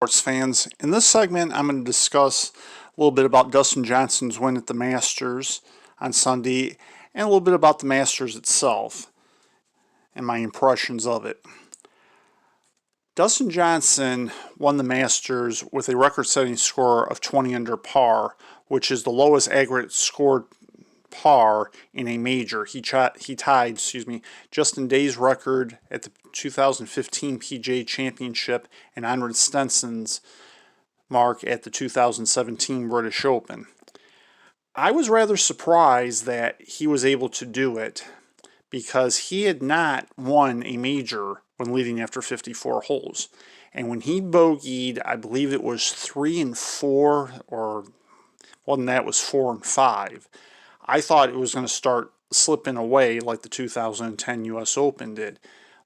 Sports fans. In this segment, I'm going to discuss a little bit about Dustin Johnson's win at the Masters on Sunday and a little bit about the Masters itself and my impressions of it. Dustin Johnson won the Masters with a record-setting score of 20 under par, which is the lowest aggregate scored par in a major. He tied Justin Day's record at the 2015 PGA Championship and Henrik Stenson's mark at the 2017 British Open. I was rather surprised that he was able to do it because he had not won a major when leading after 54 holes. And when he bogeyed, I believe it was 3 and 4, or wasn't that, was 4 and 5. I thought it was going to start slipping away like the 2010 U.S. Open did.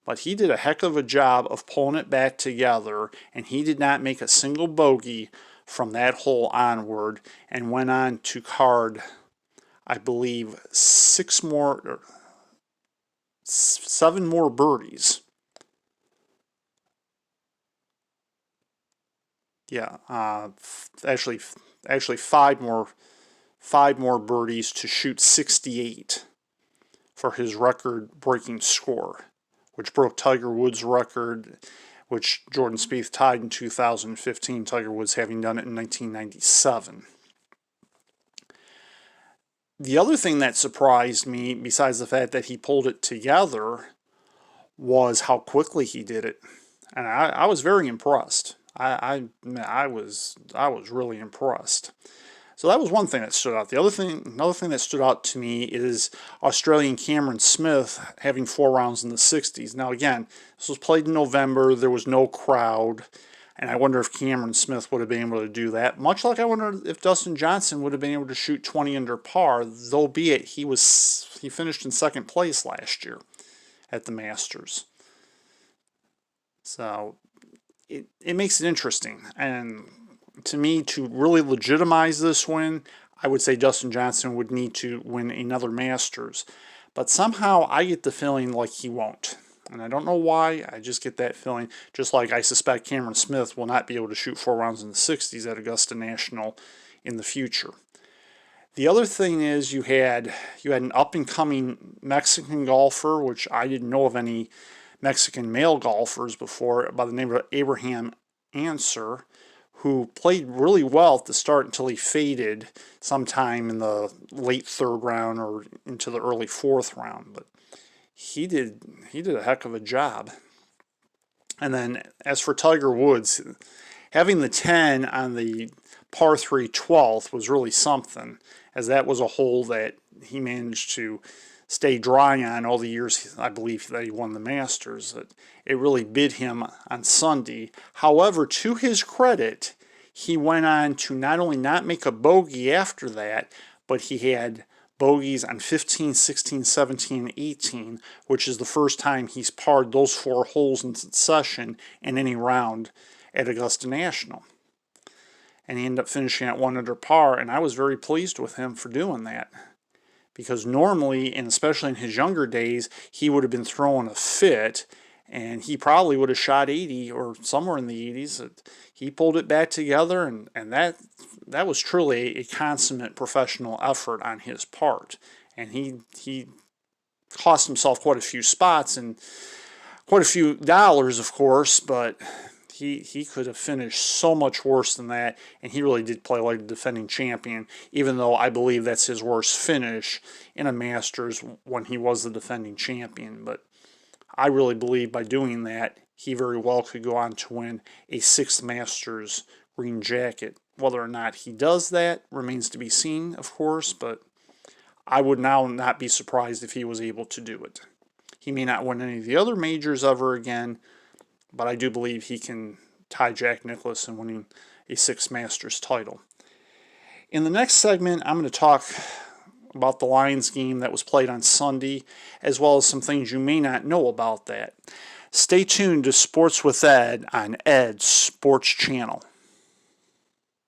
But he did a heck of a job of pulling it back together, and he did not make a single bogey from that hole onward and went on to card, I believe, 7 more birdies. Yeah, actually 5 more birdies to shoot 68 for his record-breaking score, which broke Tiger Woods' record, which Jordan Spieth tied in 2015, Tiger Woods having done it in 1997. The other thing that surprised me, besides the fact that he pulled it together, was how quickly he did it. And I was very impressed. I was really impressed. So that was one thing that stood out. Another thing that stood out to me is Australian Cameron Smith having 4 rounds in the 60s. Now again, this was played in November. There was no crowd, and I wonder if Cameron Smith would have been able to do that. Much like I wonder if Dustin Johnson would have been able to shoot 20 under par, albeit he finished in second place last year at the Masters. So it makes it interesting, and to me, to really legitimize this win, I would say Dustin Johnson would need to win another Masters. But somehow I get the feeling like he won't. And I don't know why, I just get that feeling. Just like I suspect Cameron Smith will not be able to shoot 4 rounds in the 60s at Augusta National in the future. The other thing is you had an up-and-coming Mexican golfer, which I didn't know of any Mexican male golfers before, by the name of Abraham Ancer, who played really well at the start until he faded sometime in the late 3rd round or into the early 4th round. But he did a heck of a job. And then as for Tiger Woods, having the 10 on the par 3 12th was really something, as that was a hole that he managed to stay dry on all the years, I believe, that he won the Masters. It really bid him on Sunday. However, to his credit, he went on to not only not make a bogey after that, but he had bogeys on 15, 16, 17, and 18, which is the first time he's parred those 4 holes in succession in any round at Augusta National. And he ended up finishing at 1 under par, and I was very pleased with him for doing that. Because normally, and especially in his younger days, he would have been throwing a fit, and he probably would have shot 80 or somewhere in the 80s. He pulled it back together, and that was truly a consummate professional effort on his part. And he cost himself quite a few spots and quite a few dollars, of course, but he could have finished so much worse than that, and he really did play like the defending champion, even though I believe that's his worst finish in a Masters when he was the defending champion. But I really believe by doing that, he very well could go on to win a 6th Masters green jacket. Whether or not he does that remains to be seen, of course, but I would now not be surprised if he was able to do it. He may not win any of the other majors ever again, but I do believe he can tie Jack Nicklaus in winning a 6th Masters title. In the next segment, I'm going to talk about the Lions game that was played on Sunday, as well as some things you may not know about that. Stay tuned to Sports with Ed on Ed's Sports Channel.